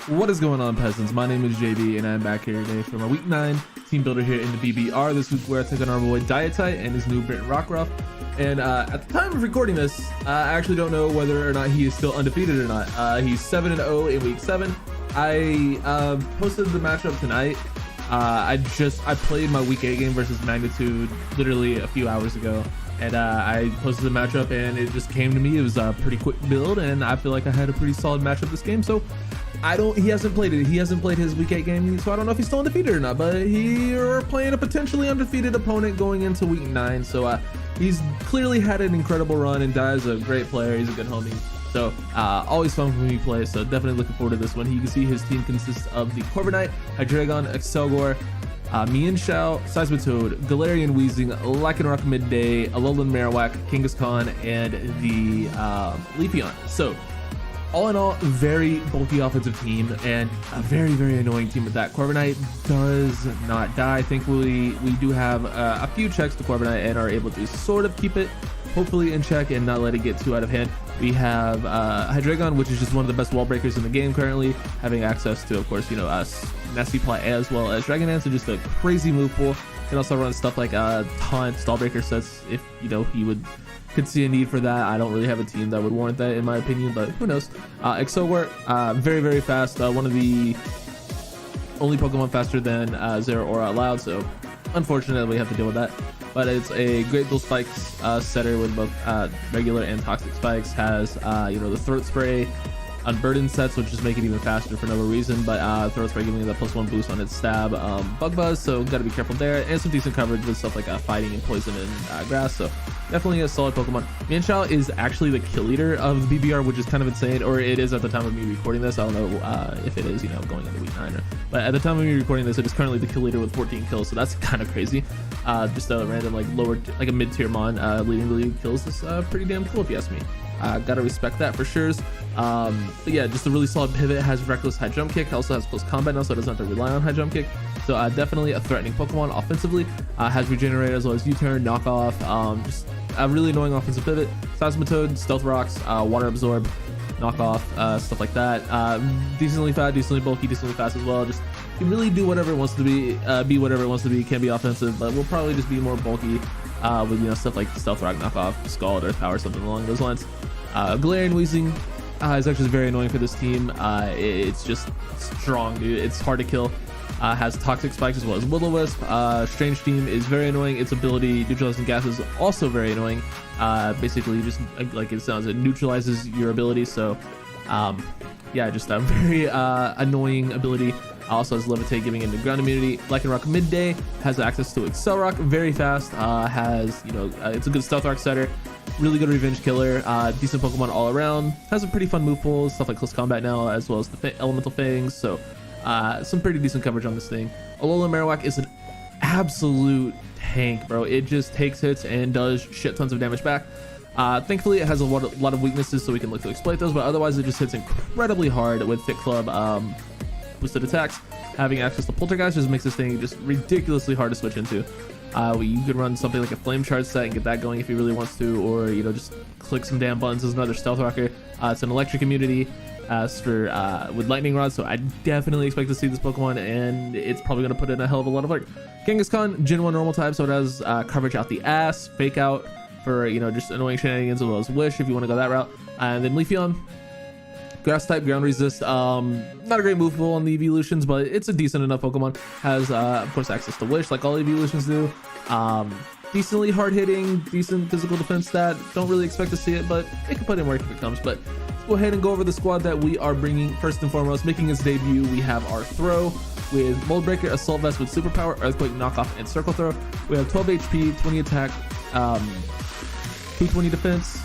What is going on, peasants? My name is JB and I'm back here today for my week 9 team builder here in the BBR. This week we're taking our boy Dietite and his new Brit Rockruff. And at the time of recording this, I actually don't know whether or not he is still undefeated or not. He's 7-0 in week 7. I posted the matchup tonight. I played my week 8 game versus Magnitude literally a few hours ago. And I posted the matchup and it just came to me. It was a pretty quick build and I feel like I had a pretty solid matchup this game. So he hasn't played it. He hasn't played his week 8 game, so I don't know if he's still undefeated or not, but we're playing a potentially undefeated opponent going into week 9. So he's clearly had an incredible run, and Dai's a great player. He's a good homie. So always fun when we play. So definitely looking forward to this one. You can see his team consists of the Corviknight, Hydreigon, Excelgor, Mienshao, Seismitoad, Galarian Weezing, Lycanroc Midday, Alolan Marowak, Kangaskhan, and the Leafeon. So all in all, very bulky offensive team and a very, very annoying team with that. Corviknight does not die. Thankfully, we do have a few checks to Corviknight and are able to sort of keep it hopefully in check and not let it get too out of hand. We have Hydreigon, which is just one of the best wall breakers in the game currently, having access to, of course, Nasty Plot as well as Dragon Dance, so just a crazy move pool. Can also run stuff like Taunt, Stall Breaker sets if he could see a need for that. I don't really have a team that would warrant that in my opinion, but who knows. Excelgor, very, very fast. One of the only Pokemon faster than Zeraora allowed, so unfortunately we have to deal with that. But it's a Great Dual Spikes setter with both regular and toxic spikes. Has the Throat Spray Unburdened sets, which just make it even faster for no reason, but Throat Spray giving the +1 boost on its stab. Bug Buzz, so gotta be careful there, and some decent coverage with stuff like Fighting and Poison and Grass, so definitely a solid Pokemon. Mienshao is actually the kill leader of the BBR, which is kind of insane, or it is at the time of me recording this. I don't know if it is, going into week 9, but at the time of me recording this, it is currently the kill leader with 14 kills, so that's kind of crazy. Just a random a mid-tier mon leading the league kills is pretty damn cool if you ask me. Gotta respect that for sure. But yeah, just a really solid pivot. Has reckless high jump kick, also has close combat now, so it doesn't have to rely on high jump kick. So definitely a threatening Pokemon offensively. Has regenerate as well as U-turn, knockoff. Just a really annoying offensive pivot. Seismitoad, Stealth Rocks, Water Absorb, knockoff, stuff like that. Decently fat, decently bulky, decently fast as well. Just can really do whatever it wants to be whatever it wants to be. Can be offensive, but will probably just be more bulky with stuff like Stealth Rock, knockoff, Scald, Earth Power, something along those lines. Galarian Weezing is actually very annoying for this team. It's just strong, dude. It's hard to kill. Has toxic spikes as well as Will-O-Wisp. Strange Team is very annoying. Its ability neutralizing gas is also very annoying. Basically just like it sounds, it neutralizes your ability. So yeah, just a very annoying ability. Also has Levitate, giving into ground immunity. Lycanroc Midday has access to Excelrock, very fast. Has it's a good Stealth Rock setter, really good revenge killer, decent Pokemon all around. Has a pretty fun move pool, stuff like close combat now, as well as the elemental fangs. So some pretty decent coverage on this thing. Alolan Marowak is an absolute tank, bro. It just takes hits and does shit tons of damage back. Thankfully it has a lot of weaknesses, so we can look to exploit those, but otherwise it just hits incredibly hard with Fit Club boosted attacks. Having access to Poltergeist just makes this thing just ridiculously hard to switch into. You could run something like a Flame Charge set and get that going if he really wants to, or just click some damn buttons as another Stealth Rocker. It's an electric immunity as for with Lightning Rod, so I definitely expect to see this Pokemon, and it's probably going to put in a hell of a lot of work. Kangaskhan, Gen 1 normal type, so it has coverage out the ass, Fake Out for just annoying shenanigans, as well as Wish if you want to go that route. And then Leafeon, Grass type, ground resist. Not a great move pool on the evolutions, but it's a decent enough Pokemon. Has of course access to Wish like all evolutions do. Decently hard hitting, decent physical defense stat. Don't really expect to see it, but it can put in work if it comes. But let's go ahead and go over the squad that we are bringing. First and foremost, making its debut, we have our Throw with Mold Breaker, Assault Vest with Superpower, Earthquake, Knockoff, and Circle Throw. We have 12 HP, 20 attack, 220 defense,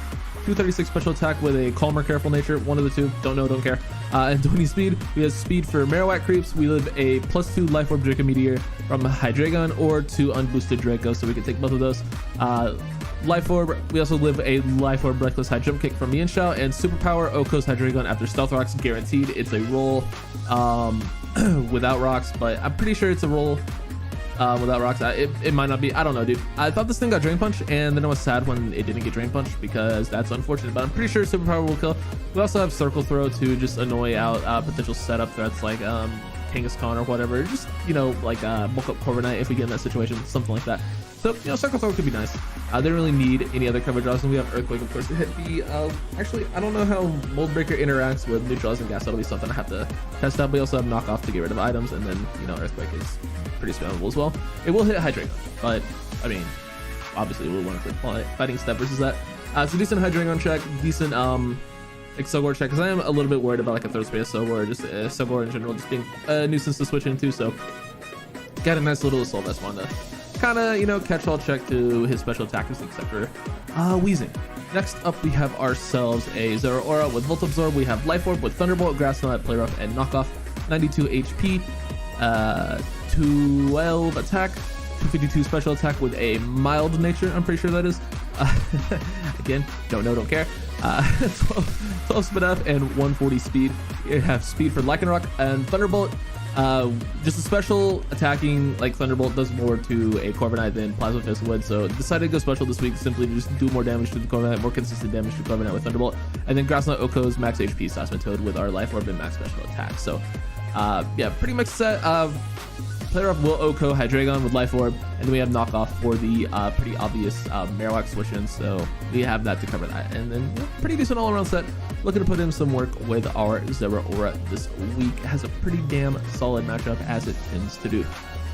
236 special attack with a calmer, careful nature. One of the two, don't know, don't care. And 20 speed. We have speed for Marowak creeps. We live a +2 Life Orb Draco Meteor from Hydreigon or 2 unboosted Draco, so we can take both of those. Life Orb, we also live a Life Orb Reckless High Jump Kick from Mienshao, and Superpower Okos Hydreigon after Stealth Rocks, guaranteed. It's a roll without rocks, but I'm pretty sure it's a roll without rocks. It might not be. I don't know, dude. I thought this thing got Drain Punch, and then I was sad when it didn't get Drain Punch because that's unfortunate. But I'm pretty sure Superpower will kill. We also have Circle Throw to just annoy out potential setup threats like Kangaskhan or whatever. Just, you know, like bulk up Corviknight if we get in that situation, something like that. So, you know, Circle Throw could be nice. They don't really need any other cover draws, and we have Earthquake, of course, to hit the... actually, I don't know how Mold Breaker interacts with Neutralizing Gas. That'll be something I have to test out. We also have Knockoff to get rid of items, and then, you know, Earthquake is pretty spammable as well. It will hit Hydreigon, but, I mean, obviously we'll want to fighting step versus that. It's a decent Hydreigon check, decent Exogor check, because I am a little bit worried about like a third space Exogor, or just Exogor in general, just being a nuisance to switch into, so got a nice little Assault Vest one to kind of, you know, catch all check to his special attackers except for Weezing. Next up, we have ourselves a Zeraora with Volt Absorb. We have Life Orb with Thunderbolt, Grass Knot, Play Rough, and Knockoff. 92 HP, 12 attack, 252 special attack with a mild nature, I'm pretty sure that is. Again, don't know, don't care. 12 speed up and 140 speed. You have speed for Lycanroc, and Thunderbolt, just a special attacking like Thunderbolt does more to a Corviknight than Plasma Fist would, so decided to go special this week, simply to just do more damage to the Corviknight, more consistent damage to Corviknight with Thunderbolt, and then Grass Knot Oko's max HP Seismitoad with our Life Orb and max special attack. So yeah, pretty much set. Player up will Oko Hydreigon with Life Orb, and we have Knockoff for the pretty obvious Marowak switch-in, so we have that to cover that. And then, you know, pretty decent all-around set. Looking to put in some work with our Zeraora this week. Has a pretty damn solid matchup, as it tends to do.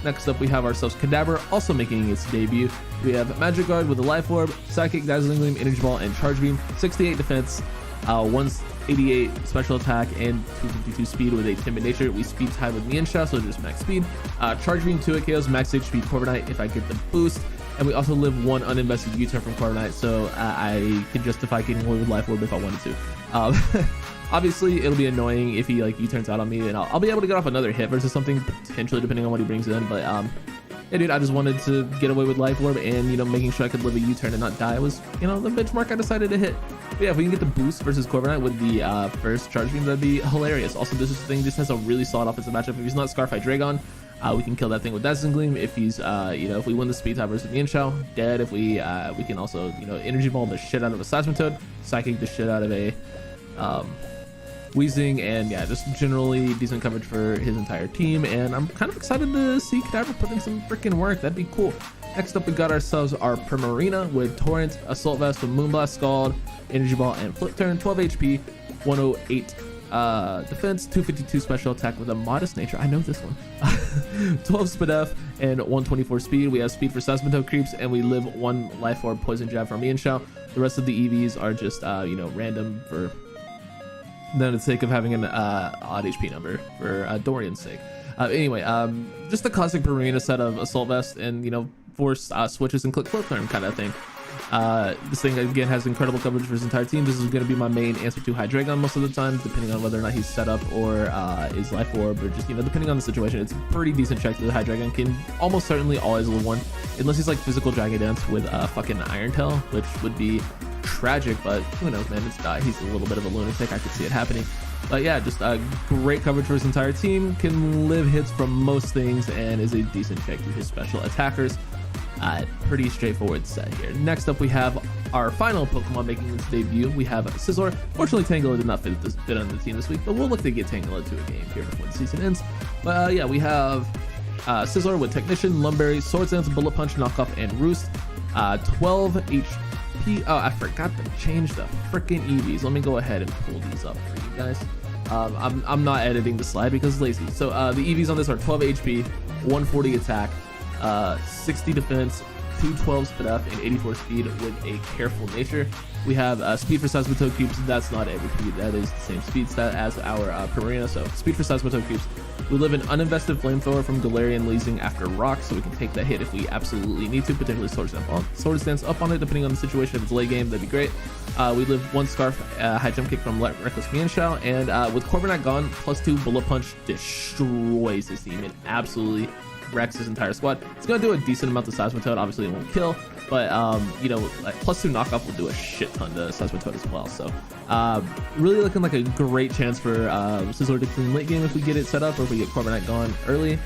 Next up, we have ourselves Kadabra, also making its debut. We have Magic Guard with a Life Orb, Psychic, Dazzling Gleam, Energy Ball, and Charge Beam. 68 defense, 188 special attack, and 252 speed with a Timid Nature. We speed tied with Mienshao, so just max speed. Charge Beam 2 KOs, max HP Corviknight if I get the boost. And we also live one uninvested U-turn from Corviknight, so I can justify getting away with Life Orb if I wanted to. Obviously, it'll be annoying if he like U-turns out on me, and I'll be able to get off another hit versus something, potentially, depending on what he brings in. But yeah, dude, I just wanted to get away with Life Orb, and, you know, making sure I could live a U-turn and not die was, you know, the benchmark I decided to hit. But yeah, if we can get the boost versus Corviknight with the first Charge Beam, that'd be hilarious. Also, this thing just has a really solid offensive matchup. If he's not Scarf Hydreigon, we can kill that thing with Dazzling Gleam. If he's, you know, if we win the speed tie versus Mienshao, dead. If we can also, you know, Energy Ball the shit out of a Seismitoad, Psychic the shit out of a Weezing, and yeah, just generally decent coverage for his entire team. And I'm kind of excited to see Kadabra put in some freaking work. That'd be cool. Next up, we got ourselves our Primarina with Torrent, Assault Vest with Moonblast, Scald, Energy Ball, and Flip Turn. 12 HP, 108 defense, 252 special attack with a modest nature. I know this one. 12 speed F and 124 speed. We have speed for Seismitoad creeps, and we live one Life Orb Poison Jab from Mienshao. The rest of the EVs are just you know, random for the sake of having an odd HP number for Dorian's sake. Anyway, just the classic Primarina set of Assault Vest and, you know, force switches and click Flip Turn kind of thing. This thing again has incredible coverage for his entire team. This is going to be my main answer to Hydreigon most of the time, depending on whether or not he's set up or is Life Orb, or just, you know, depending on the situation. It's a pretty decent check that the Hydreigon can almost certainly always live one, unless he's like physical Dragon Dance with fucking Iron Tail, which would be tragic, but who knows, man. He's a little bit of a lunatic. I could see it happening. But yeah, just great coverage for his entire team, can live hits from most things, and is a decent check to his special attackers. Pretty straightforward set here. Next up, we have our final Pokemon making its debut. We have Scizor. Fortunately, Tangela did not fit on the team this week, but we'll look to get Tangela into a game here before the season ends. But yeah, we have Scizor with Technician, Lumberry, Swords Dance, Bullet Punch, Knockoff, and Roost. 12 HP. Oh, I forgot to change the freaking EVs. Let me go ahead and pull these up for you guys. I'm not editing the slide because it's lazy. So the EVs on this are 12 HP, 140 attack, 60 defense, 212 speed up, and 84 speed with a careful nature. We have speed for Seismitoad creeps. That's not every speed. That is the same speed stat as our Primarina. So speed for Seismitoad creeps. We live an uninvested Flamethrower from Galarian Leasing after Rock, so we can take that hit if we absolutely need to. Potentially Sword Dance up on it, depending on the situation. If it's late game, that'd be great. We live one Scarf High Jump Kick from Reckless Mienshao, and with Corviknight gone, +2 Bullet Punch destroys his team. It absolutely wrecks his entire squad. It's going to do a decent amount of Seismitoad. Obviously, it won't kill, but you know, like +2 knockoff will do a shit ton to Seismitoad as well. So really looking like a great chance for Sizzler to clean late game if we get it set up, or if we get Corviknight gone early.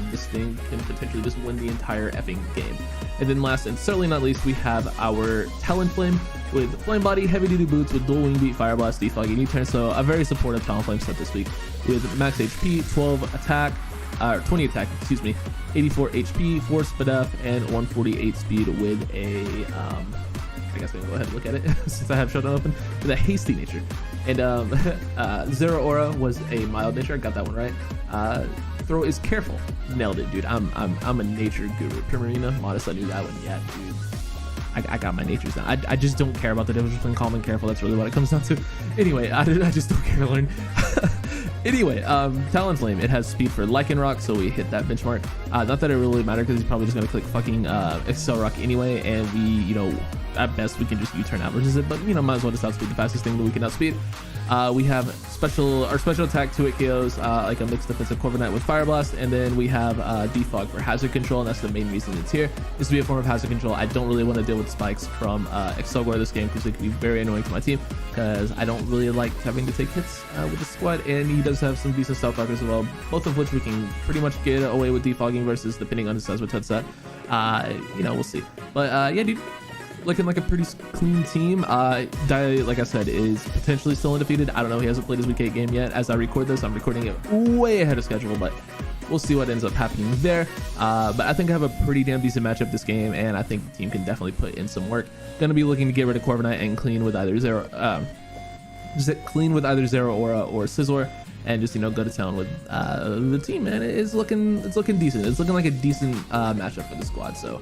This thing can potentially just win the entire effing game. And then last and certainly not least, we have our Talonflame with Flame Body, Heavy Duty Boots with Dual Wing Beat, Fire Blast, Defog, and U-Turn. So a very supportive Talonflame set this week with max HP, 12 attack, 20 attack, excuse me, 84 HP, 4 speed up, and 148 speed with a, I guess we can go ahead and look at it since I have Showdown open, with a hasty nature. And Zero Aura was a mild nature, I got that one right. Throw is careful, nailed it, dude. I'm a nature guru. Primarina, modest, I knew that one. Yeah, dude. I got my natures down. I just don't care about the difference between calm and careful. That's really what it comes down to. Anyway, I just don't care to learn. Anyway, Talonflame, it has speed for Lycanroc, so we hit that benchmark. Not that it really matters because he's probably just going to click fucking Accelerock anyway, and we, you know, at best we can just U-turn averages it, but you know, might as well just outspeed the fastest thing that we can outspeed. We have special attack 2-hit KOs, like a mixed defensive Corviknight with Fire Blast, and then we have Defog for hazard control, and that's the main reason it's here. This would be a form of hazard control. I don't really want to deal with spikes from Excelgor this game because it can be very annoying to my team, because I don't really like having to take hits with the squad, and he does have some decent stealth rockers as well, both of which we can pretty much get away with defogging versus depending on his Seismitoad set. You know, we'll see. But yeah, dude, looking like a pretty clean team. Dia, like I said, is potentially still undefeated. I don't know, he hasn't played his week 8 game yet. As I record this, I'm recording it way ahead of schedule, but we'll see what ends up happening there. But I think I have a pretty damn decent matchup this game, and I think the team can definitely put in some work. Gonna be looking to get rid of Corviknight and clean with either Zero Aura or Sizzler, and just, you know, go to town with the team, man. It's looking decent. It's looking like a decent matchup for the squad. So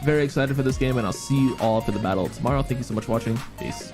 very excited for this game, and I'll see you all for the battle tomorrow. Thank you so much for watching. Peace.